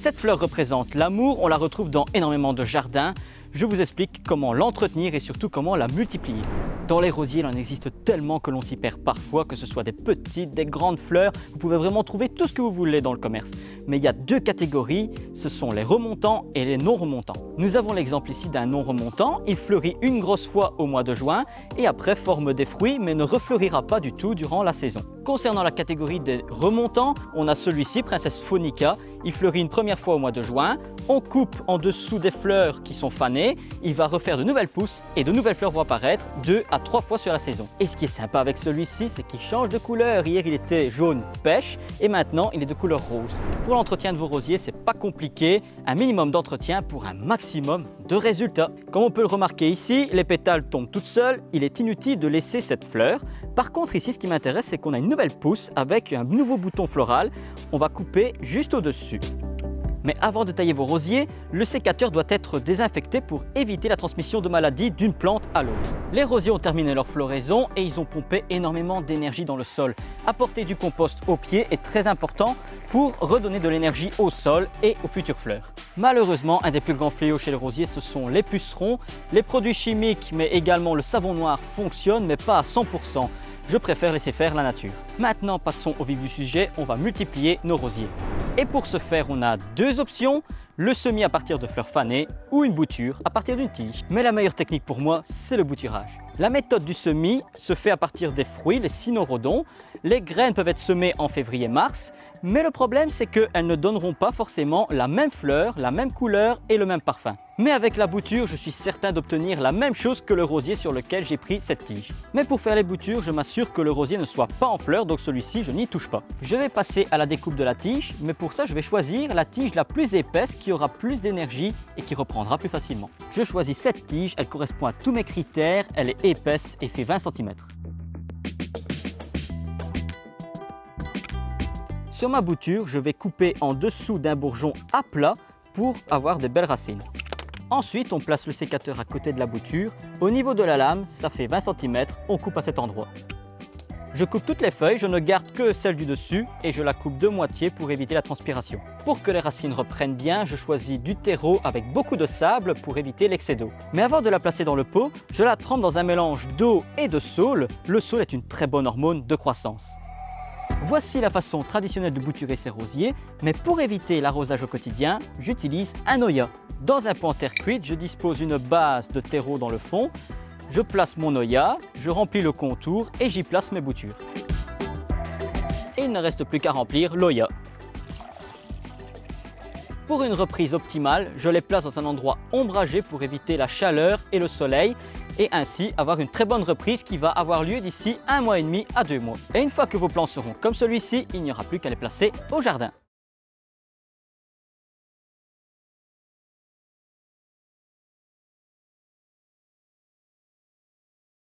Cette fleur représente l'amour, on la retrouve dans énormément de jardins. Je vous explique comment l'entretenir et surtout comment la multiplier. Dans les rosiers, il en existe tellement que l'on s'y perd parfois, que ce soit des petites, des grandes fleurs. Vous pouvez vraiment trouver tout ce que vous voulez dans le commerce. Mais il y a deux catégories, ce sont les remontants et les non remontants. Nous avons l'exemple ici d'un non remontant. Il fleurit une grosse fois au mois de juin et après forme des fruits mais ne refleurira pas du tout durant la saison. Concernant la catégorie des remontants, on a celui-ci, Princesse Phonica. Il fleurit une première fois au mois de juin. On coupe en dessous des fleurs qui sont fanées. Il va refaire de nouvelles pousses et de nouvelles fleurs vont apparaître 2 à 3 fois sur la saison. Et ce qui est sympa avec celui-ci, c'est qu'il change de couleur. Hier, il était jaune pêche et maintenant, il est de couleur rose. Pour l'entretien de vos rosiers, c'est pas compliqué. Un minimum d'entretien pour un maximum de résultats. Comme on peut le remarquer ici, les pétales tombent toutes seules. Il est inutile de laisser cette fleur. Par contre, ici, ce qui m'intéresse, c'est qu'on a une nouvelle pousse avec un nouveau bouton floral. On va couper juste au-dessus. Mais avant de tailler vos rosiers, le sécateur doit être désinfecté pour éviter la transmission de maladies d'une plante à l'autre. Les rosiers ont terminé leur floraison et ils ont pompé énormément d'énergie dans le sol. Apporter du compost au pied est très important pour redonner de l'énergie au sol et aux futures fleurs. Malheureusement, un des plus grands fléaux chez les rosiers, ce sont les pucerons. Les produits chimiques, mais également le savon noir fonctionnent, mais pas à 100%. Je préfère laisser faire la nature. Maintenant, passons au vif du sujet, on va multiplier nos rosiers. Et pour ce faire, on a deux options, le semis à partir de fleurs fanées ou une bouture à partir d'une tige. Mais la meilleure technique pour moi, c'est le bouturage. La méthode du semis se fait à partir des fruits, les cynorrhodons. Les graines peuvent être semées en février-mars, mais le problème c'est qu'elles ne donneront pas forcément la même fleur, la même couleur et le même parfum. Mais avec la bouture, je suis certain d'obtenir la même chose que le rosier sur lequel j'ai pris cette tige. Mais pour faire les boutures, je m'assure que le rosier ne soit pas en fleur, donc celui-ci, je n'y touche pas. Je vais passer à la découpe de la tige, mais pour ça, je vais choisir la tige la plus épaisse qui aura plus d'énergie et qui reprendra plus facilement. Je choisis cette tige, elle correspond à tous mes critères, elle est épaisse et fait 20 cm. Sur ma bouture, je vais couper en dessous d'un bourgeon à plat pour avoir de belles racines. Ensuite, on place le sécateur à côté de la bouture. Au niveau de la lame, ça fait 20 cm, on coupe à cet endroit. Je coupe toutes les feuilles, je ne garde que celle du dessus et je la coupe de moitié pour éviter la transpiration. Pour que les racines reprennent bien, je choisis du terreau avec beaucoup de sable pour éviter l'excès d'eau. Mais avant de la placer dans le pot, je la trempe dans un mélange d'eau et de saule. Le saule est une très bonne hormone de croissance. Voici la façon traditionnelle de bouturer ces rosiers, mais pour éviter l'arrosage au quotidien, j'utilise un Oya. Dans un pot en terre cuite, je dispose une base de terreau dans le fond. Je place mon Oya, je remplis le contour et j'y place mes boutures. Et il ne reste plus qu'à remplir l'Oya. Pour une reprise optimale, je les place dans un endroit ombragé pour éviter la chaleur et le soleil et ainsi avoir une très bonne reprise qui va avoir lieu d'ici 1 mois et demi à 2 mois. Et une fois que vos plants seront comme celui-ci, il n'y aura plus qu'à les placer au jardin.